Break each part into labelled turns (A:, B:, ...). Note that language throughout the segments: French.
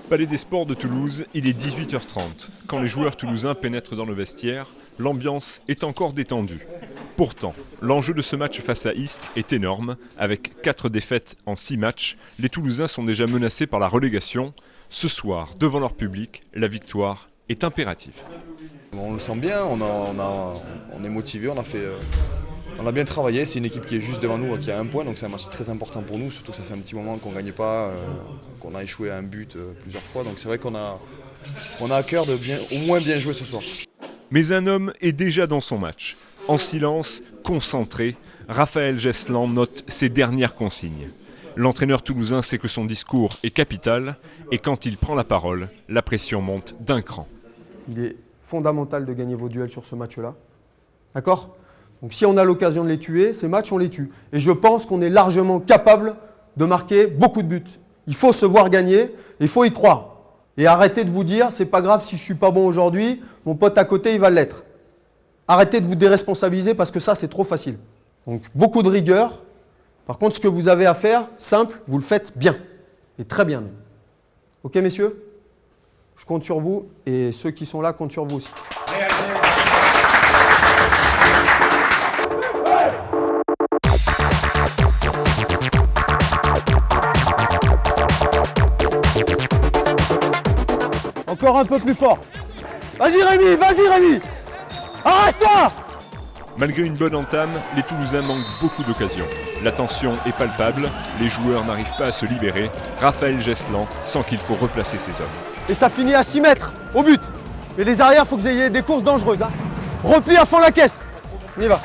A: Palais des Sports de Toulouse, il est 18h30. Quand les joueurs toulousains pénètrent dans le vestiaire, l'ambiance est encore détendue. Pourtant, l'enjeu de ce match face à Istres est énorme. Avec 4 défaites en 6 matchs, les Toulousains sont déjà menacés par la relégation. Ce soir, devant leur public, la victoire est impérative.
B: On le sent bien, on est motivé, on a bien travaillé. C'est une équipe qui est juste devant nous, qui a un point, donc c'est un match très important pour nous. Surtout que ça fait un petit moment qu'on ne gagne pas, qu'on a échoué à un but plusieurs fois. Donc c'est vrai qu'on a à cœur de au moins bien jouer ce soir.
A: Mais un homme est déjà dans son match. En silence, concentré, Raphaël Gesslan note ses dernières consignes. L'entraîneur toulousain sait que son discours est capital et quand il prend la parole, la pression monte d'un cran.
C: Il est fondamental de gagner vos duels sur ce match-là. D'accord ? Donc si on a l'occasion de les tuer, ces matchs, on les tue. Et je pense qu'on est largement capable de marquer beaucoup de buts. Il faut se voir gagner et il faut y croire. Et arrêtez de vous dire, c'est pas grave si je suis pas bon aujourd'hui, mon pote à côté, il va l'être. Arrêtez de vous déresponsabiliser parce que ça, c'est trop facile. Donc beaucoup de rigueur. Par contre, ce que vous avez à faire, simple, vous le faites bien. Et très bien même. Ok, messieurs ? Je compte sur vous et ceux qui sont là comptent sur vous aussi. Encore un peu plus fort. Vas-y Rémi, vas-y Rémi. Arrache-toi!
A: Malgré une bonne entame, les Toulousains manquent beaucoup d'occasions. La tension est palpable, les joueurs n'arrivent pas à se libérer. Raphaël Gesslan sent qu'il faut replacer ses hommes.
C: Et ça finit à 6 mètres, au but. Mais les arrières, il faut que vous ayez des courses dangereuses. Hein. Repli à fond la caisse. On y va.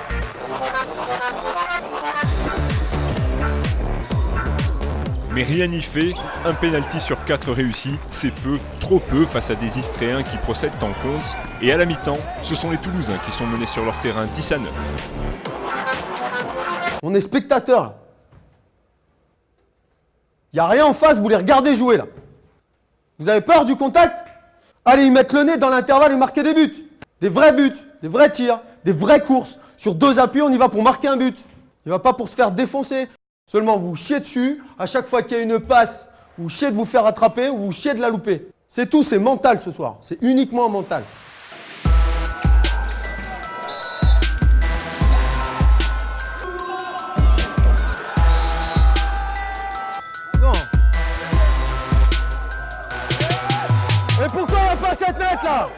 A: Mais rien n'y fait, un pénalty sur 4 réussi, c'est peu, trop peu face à des Istréens qui procèdent en contre. Et à la mi-temps, ce sont les Toulousains qui sont menés sur leur terrain 10-9.
C: On est spectateurs là. Il n'y a rien en face, vous les regardez jouer là. Vous avez peur du contact? Allez y mettre le nez dans l'intervalle et marquer des buts. Des vrais tirs, des vraies courses. Sur 2 appuis, on y va pour marquer un but. Il ne va pas pour se faire défoncer. Seulement, vous chiez dessus. À chaque fois qu'il y a une passe, vous chiez de vous faire attraper ou vous chiez de la louper. C'est tout, c'est mental ce soir. C'est uniquement mental. Non. Mais pourquoi on n'a pas cette net là?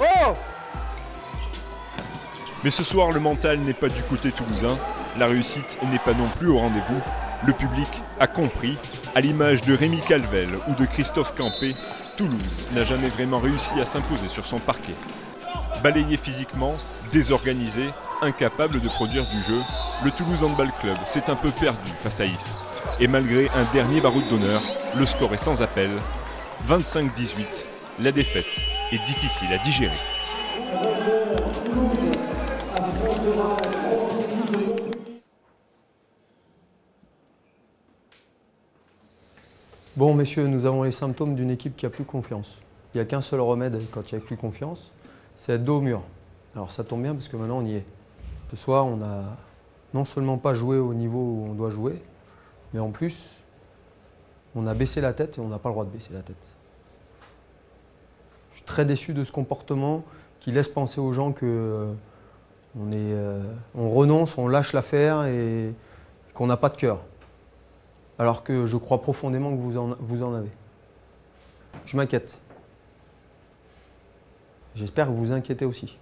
C: Oh!
A: Mais ce soir, le mental n'est pas du côté toulousain. La réussite n'est pas non plus au rendez-vous. Le public a compris. À l'image de Rémi Calvel ou de Christophe Campé, Toulouse n'a jamais vraiment réussi à s'imposer sur son parquet. Balayé physiquement, désorganisé, incapable de produire du jeu, le Toulouse Handball Club s'est un peu perdu face à Istres. Et malgré un dernier baroud d'honneur, le score est sans appel. 25-18, la défaite est difficile à digérer.
C: Bon, messieurs, nous avons les symptômes d'une équipe qui n'a plus confiance. Il n'y a qu'un seul remède quand il n'y a plus confiance, c'est être dos au mur. Alors ça tombe bien parce que maintenant on y est. Ce soir, on n'a non seulement pas joué au niveau où on doit jouer, mais en plus, on a baissé la tête et on n'a pas le droit de baisser la tête. Je suis très déçu de ce comportement qui laisse penser aux gens que on renonce, on lâche l'affaire et qu'on n'a pas de cœur. Alors que je crois profondément que vous en avez. Je m'inquiète. J'espère que vous vous inquiétez aussi.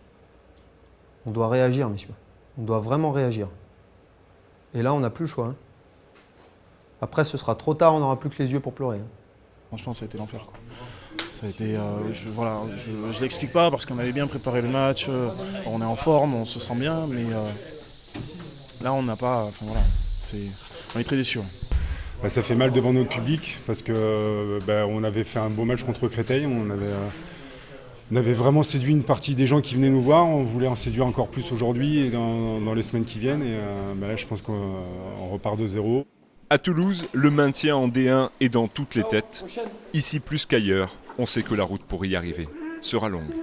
C: On doit réagir, messieurs. On doit vraiment réagir. Et là, on n'a plus le choix. Hein. Après, ce sera trop tard, on n'aura plus que les yeux pour pleurer. Hein.
D: Franchement, ça a été l'enfer. Ça a été, je l'explique pas parce qu'on avait bien préparé le match, on est en forme, on se sent bien, mais là, on n'a pas. Enfin, voilà, on est très déçus.
E: Ça fait mal devant notre public parce que on avait fait un beau match contre Créteil, on avait vraiment séduit une partie des gens qui venaient nous voir, on voulait en séduire encore plus aujourd'hui et dans les semaines qui viennent et là je pense qu'on repart de zéro.
A: À Toulouse, le maintien en D1 est dans toutes les têtes. Ici plus qu'ailleurs, on sait que la route pour y arriver sera longue.